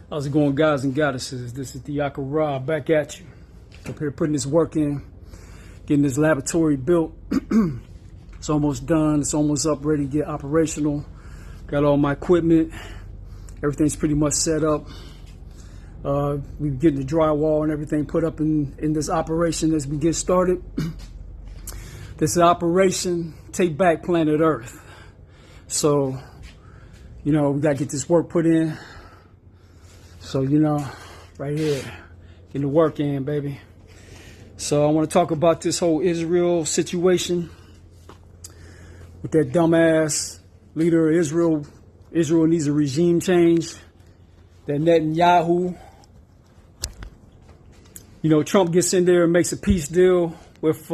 How's it going, guys and goddesses? This is the Akah back at you. Up here putting this work in, getting this laboratory built. It's almost done. It's almost up, ready to get operational. Got all my equipment. Everything's pretty much set up. We're getting the drywall and everything put up in this operation as we get started. This is Operation Take Back Planet Earth. So, we got to get this work put in. So, right here, getting the work in, baby. So I want to talk about this whole Israel situation with that dumbass leader of Israel. Israel needs a regime change. That Netanyahu, Trump gets in there and makes a peace deal with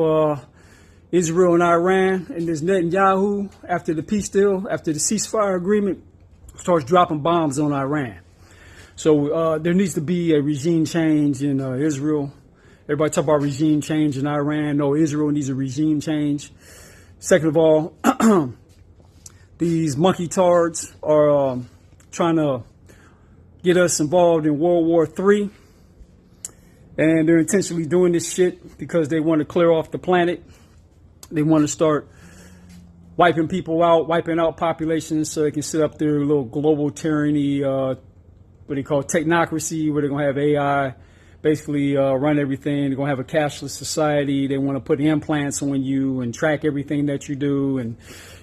Israel and Iran. And this Netanyahu, after the peace deal, after the ceasefire agreement, starts dropping bombs on Iran. So there needs to be a regime change in Israel. Everybody talk about regime change in Iran. No, Israel needs a regime change. Second of all, these monkey tards are trying to get us involved in World War III. And they're intentionally doing this shit because they want to clear off the planet. They want to start wiping people out, wiping out populations so they can set up their little global tyranny, what they call technocracy, where they're going to have AI basically run everything. They're going to have a cashless society. They want to put implants on you and track everything that you do. And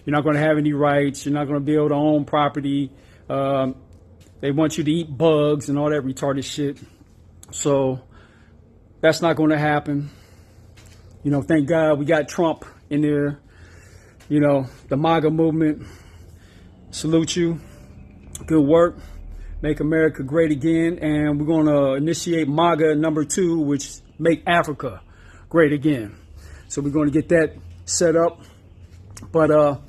you're not going to have any rights. You're not going to be able to own property. They want you to eat bugs and all that retarded shit. So that's not going to happen. Thank God we got Trump in there. The MAGA movement. Salute you. Good work. Make America great again. And we're going to initiate MAGA number 2, which make Africa great again. So we're going to get that set up. But,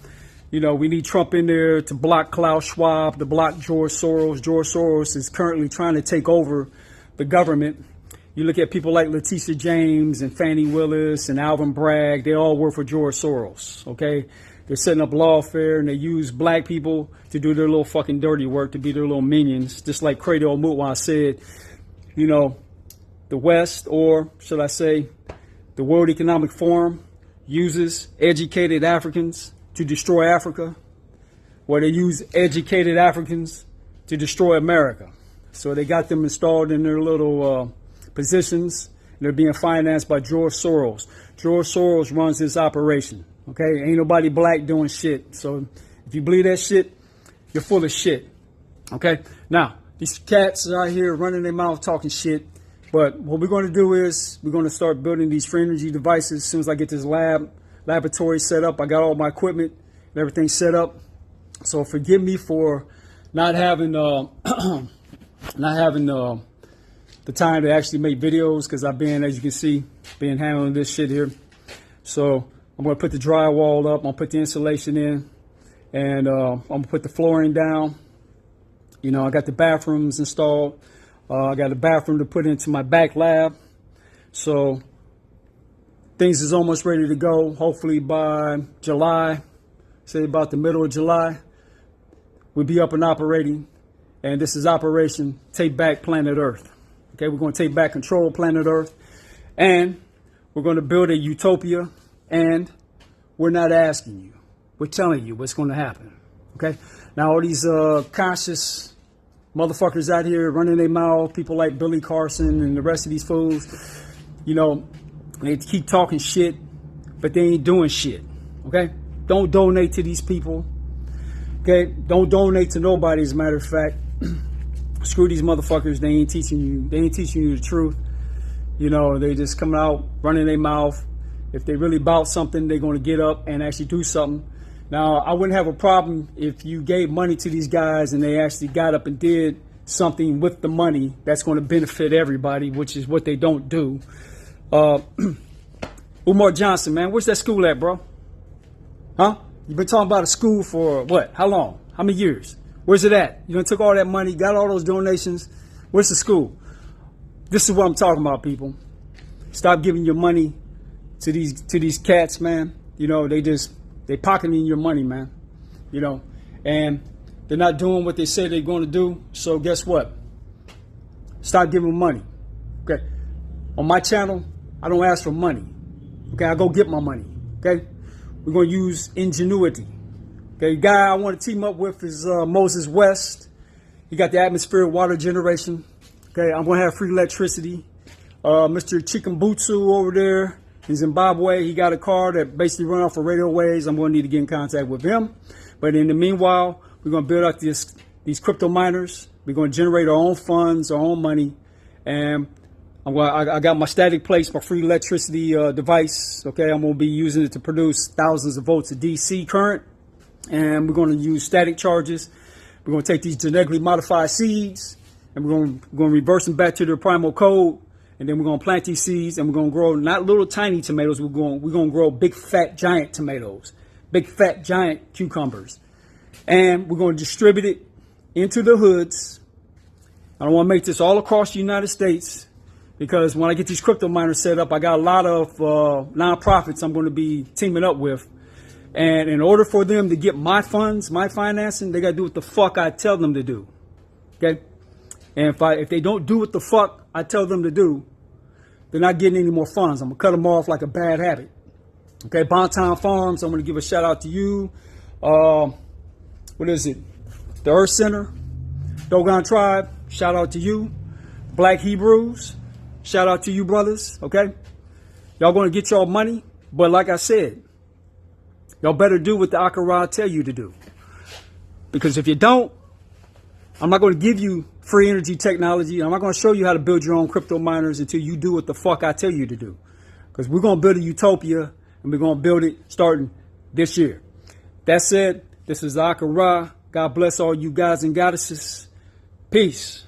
we need Trump in there to block Klaus Schwab, to block George Soros. George Soros is currently trying to take over the government. You look at people like Letitia James and Fannie Willis and Alvin Bragg. They all work for George Soros, okay? They're setting up lawfare, and they use black people to do their little fucking dirty work, to be their little minions. Just like Credo Mutwa said, the West, or should I say, the World Economic Forum, uses educated Africans to destroy Africa, where they use educated Africans to destroy America. So they got them installed in their little positions, and they're being financed by George Soros. George Soros runs this operation. Okay, ain't nobody black doing shit. So if you believe that shit, you're full of shit. Okay, now these cats are out here running their mouth talking shit. But what we're going to do is we're going to start building these free energy devices as soon as I get this laboratory set up. I got all my equipment and everything set up. So forgive me for not having the time to actually make videos, because I've been, as you can see, been handling this shit here. So I'm going to put the drywall up. I'm going to put the insulation in. And I'm going to put the flooring down. I got the bathrooms installed. I got a bathroom to put into my back lab. So things is almost ready to go. Hopefully by July, say about the middle of July, we'll be up and operating. And this is Operation Take Back Planet Earth. Okay, we're going to take back control of planet Earth. And we're going to build a utopia. And we're not asking you. We're telling you what's going to happen. Okay? Now, all these conscious motherfuckers out here running their mouth, people like Billy Carson and the rest of these fools, they keep talking shit, but they ain't doing shit. Okay? Don't donate to these people. Okay? Don't donate to nobody, as a matter of fact. Screw these motherfuckers. They ain't teaching you the truth. They just coming out running their mouth. If they really about something, they're going to get up and actually do something. Now, I wouldn't have a problem if you gave money to these guys and they actually got up and did something with the money that's going to benefit everybody, which is what they don't do. Umar Johnson, man, where's that school at, bro? Huh? You've been talking about a school for what? How long? How many years? Where's it at? You took all that money, got all those donations. Where's the school? This is what I'm talking about, people. Stop giving your money to these cats, man. They pocketing your money, man. And they're not doing what they say they're going to do. So guess what? Stop giving money. Okay. On my channel, I don't ask for money. Okay, I go get my money. Okay. We're going to use ingenuity. Okay, the guy I want to team up with is Moses West. He got the atmospheric water generation. Okay, I'm going to have free electricity. Mr. Chikumbutsu over there in Zimbabwe, he got a car that basically runs off of radio waves. I'm going to need to get in contact with him. But in the meanwhile, we're going to build out these crypto miners. We're going to generate our own funds, our own money. And I got my static plates, my free electricity device. Okay, I'm going to be using it to produce thousands of volts of DC current. And we're going to use static charges. We're going to take these genetically modified seeds and we're going to reverse them back to their primal code. And then we're going to plant these seeds and we're going to grow not little tiny tomatoes. We're going to grow big, fat, giant tomatoes, big, fat, giant cucumbers. And we're going to distribute it into the hoods. I don't want to make this all across the United States because when I get these crypto miners set up, I got a lot of nonprofits I'm going to be teaming up with. And in order for them to get my funds, my financing, they got to do what the fuck I tell them to do. Okay? And if they don't do what the fuck I tell them to do, they're not getting any more funds. I'm going to cut them off like a bad habit. Okay, Bontown Farms, I'm going to give a shout out to you. What is it? The Earth Center, Dogon Tribe, shout out to you. Black Hebrews, shout out to you brothers, okay? Y'all going to get y'all money, but like I said, y'all better do what the Akah tell you to do. Because if you don't, I'm not going to give you free energy technology. I'm not going to show you how to build your own crypto miners until you do what the fuck I tell you to do. Because we're going to build a utopia and we're going to build it starting this year. That said, this is Akah. God bless all you guys and goddesses. Peace.